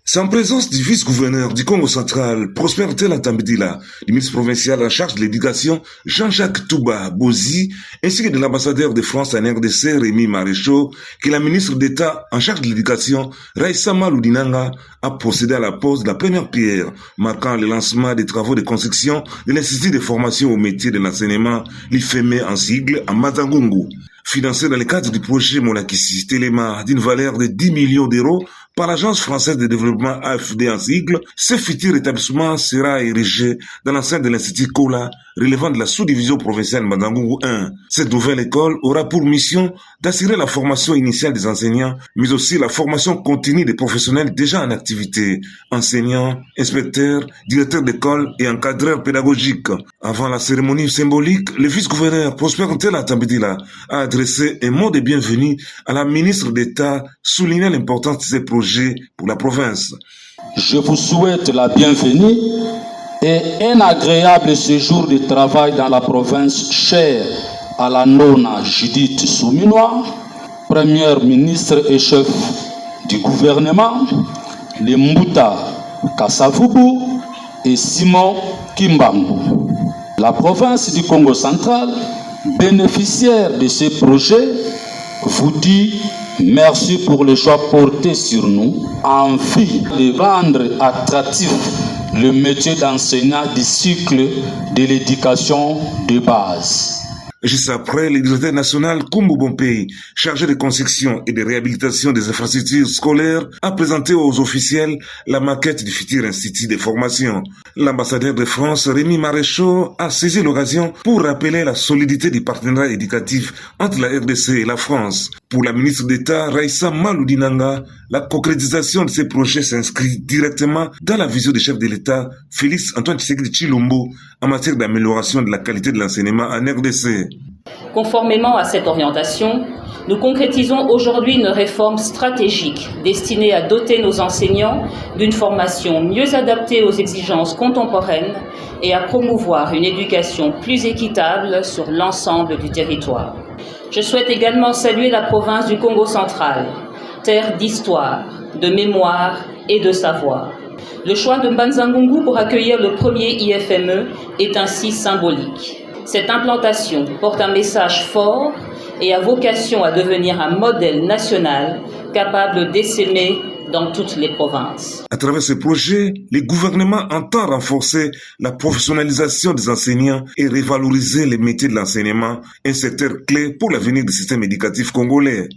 C'est en présence du vice-gouverneur du Congo central, Prosper Ntela, du ministre provincial en charge de l'éducation, Jean-Jacques Touba Bozi, ainsi que de l'ambassadeur de France en RDC, Rémi Maréchaux, que la ministre d'État en charge de l'éducation, Raissa Maludinanga, a procédé à la pose de la première pierre, marquant le lancement des travaux de construction de l'Institut de formation au métier de l'enseignement, l'IFEME en sigle, à Mazangungu. Financé dans le cadre du projet Monakissi Téléma d'une valeur de 10 millions d'euros par l'Agence française de développement AFD en sigle, ce futur établissement sera érigé dans l'enceinte de l'Institut Kola, relevant de la sous-division provinciale Mazangungu 1. Cette nouvelle école aura pour mission d'assurer la formation initiale des enseignants, mais aussi la formation continue des professionnels déjà en activité, enseignants, inspecteurs, directeurs d'école et encadreurs pédagogiques. Avant la cérémonie symbolique, le vice-gouverneur Prosper Ntela a adressé un mot de bienvenue à la ministre d'État, soulignant l'importance de ces projets pour la province. Je vous souhaite la bienvenue et un agréable séjour de travail dans la province chère à la nona Judith Souminois, première ministre et chef du gouvernement, les Mbuta Kassavubu et Simon Kimbangu. La province du Congo central, bénéficiaire de ces projets, vous dit merci pour le choix porté sur nous en vue de rendre attractif le métier d'enseignant du cycle de l'éducation de base. Juste après, le directeur national Kumbu Bompei, chargé de construction et de réhabilitation des infrastructures scolaires, a présenté aux officiels la maquette du futur institut de formation. L'ambassadeur de France, Rémi Maréchaux, a saisi l'occasion pour rappeler la solidité du partenariat éducatif entre la RDC et la France. Pour la ministre d'État, Raissa Maludinanga, la concrétisation de ces projets s'inscrit directement dans la vision du chef de l'État, Félix Antoine Tshisekedi Tshilombo, en matière d'amélioration de la qualité de l'enseignement en RDC. Conformément à cette orientation, nous concrétisons aujourd'hui une réforme stratégique destinée à doter nos enseignants d'une formation mieux adaptée aux exigences contemporaines et à promouvoir une éducation plus équitable sur l'ensemble du territoire. Je souhaite également saluer la province du Congo central, terre d'histoire, de mémoire et de savoir. Le choix de Mazangungu pour accueillir le premier IFME est ainsi symbolique. Cette implantation porte un message fort et a vocation à devenir un modèle national capable d'essaimer dans toutes les provinces. À travers ce projet, le gouvernement entend renforcer la professionnalisation des enseignants et revaloriser les métiers de l'enseignement, un secteur clé pour l'avenir du système éducatif congolais.